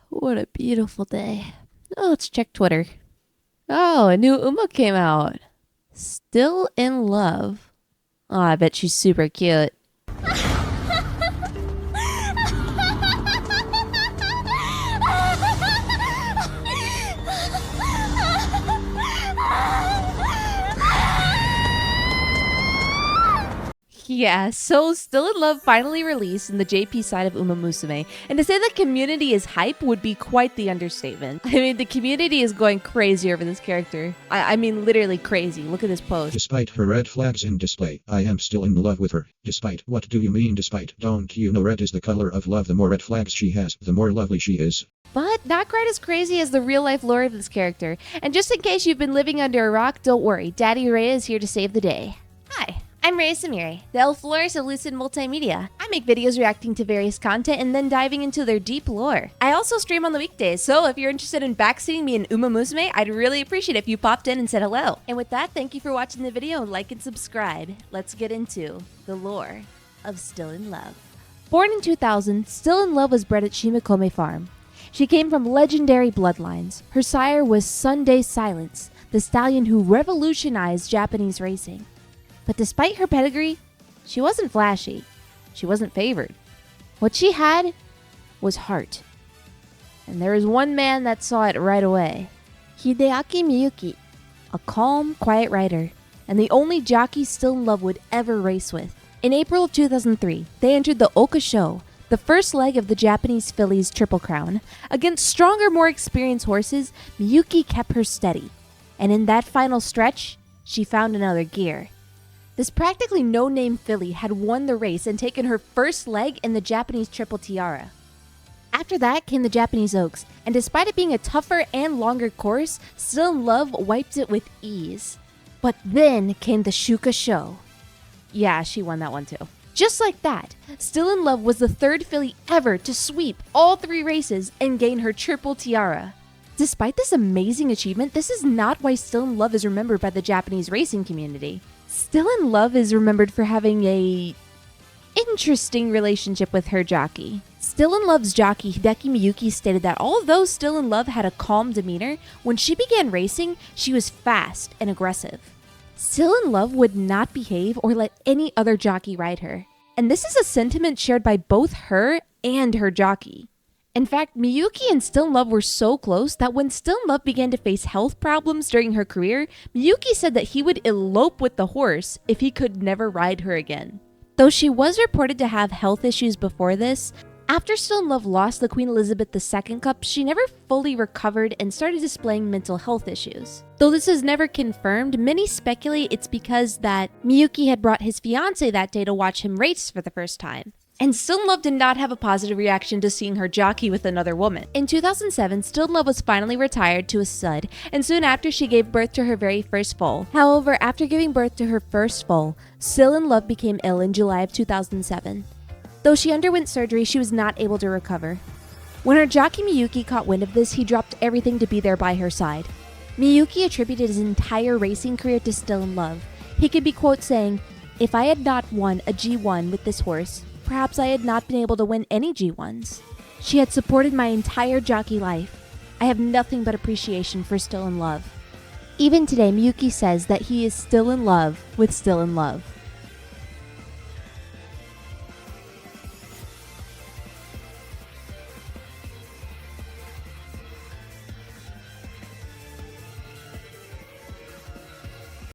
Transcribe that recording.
What a beautiful day. Oh, let's check Twitter. Oh, a new Uma came out. Still in love. Oh, I bet she's super cute. Yeah, so Still in Love finally released in the JP side of Uma Musume, and to say the community is hype would be quite the understatement. I mean, the community is going crazy over this character. I mean, literally crazy. Look at this post. Despite her red flags in display, I am still in love with her. Despite, what do you mean despite? Don't you know red is the color of love? The more red flags she has, the more lovely she is. But not quite as crazy as the real-life lore of this character. And just in case you've been living under a rock, don't worry. Daddy Ray is here to save the day. Hi. I'm Ray Samiri, the elf florist of Lucid Multimedia. I make videos reacting to various content and then diving into their deep lore. I also stream on the weekdays, so if you're interested in backseating me in Uma Musume, I'd really appreciate it if you popped in and said hello. And with that, thank you for watching the video, like and subscribe. Let's get into the lore of Still in Love. Born in 2000, Still in Love was bred at Shimikome Farm. She came from legendary bloodlines. Her sire was Sunday Silence, the stallion who revolutionized Japanese racing. But despite her pedigree, she wasn't flashy. She wasn't favored. What she had was heart. And there was one man that saw it right away. Hideaki Miyuki, a calm, quiet rider, and the only jockey Still in Love would ever race with. In April of 2003, they entered the Oka Show, the first leg of the Japanese fillies Triple Crown. Against stronger, more experienced horses, Miyuki kept her steady. And in that final stretch, she found another gear. This practically no-name filly had won the race and taken her first leg in the Japanese Triple Tiara. After that came the Japanese Oaks, and despite it being a tougher and longer course, Still in Love wiped it with ease. But then came the Shuka Show. Yeah, she won that one too. Just like that, Still in Love was the third filly ever to sweep all three races and gain her Triple Tiara. Despite this amazing achievement, this is not why Still in Love is remembered by the Japanese racing community. Still in Love is remembered for having a interesting relationship with her jockey. Still in Love's jockey, Hideki Miyuki, stated that although Still in Love had a calm demeanor, when she began racing, she was fast and aggressive. Still in Love would not behave or let any other jockey ride her. And this is a sentiment shared by both her and her jockey. In fact, Miyuki and Still in Love were so close that when Still in Love began to face health problems during her career, Miyuki said that he would elope with the horse if he could never ride her again. Though she was reported to have health issues before this, after Still in Love lost the Queen Elizabeth II Cup, she never fully recovered and started displaying mental health issues. Though this is never confirmed, many speculate it's because that Miyuki had brought his fiancé that day to watch him race for the first time. And Still in Love did not have a positive reaction to seeing her jockey with another woman. In 2007, Still in Love was finally retired to a stud, and soon after she gave birth to her very first foal. However, after giving birth to her first foal, Still in Love became ill in July of 2007. Though she underwent surgery, she was not able to recover. When her jockey Miyuki caught wind of this, he dropped everything to be there by her side. Miyuki attributed his entire racing career to Still in Love. He could be quote saying, "If I had not won a G1 with this horse, perhaps I had not been able to win any G1s. She had supported my entire jockey life. I have nothing but appreciation for Still in Love." Even today, Miyuki says that he is still in love with Still in Love.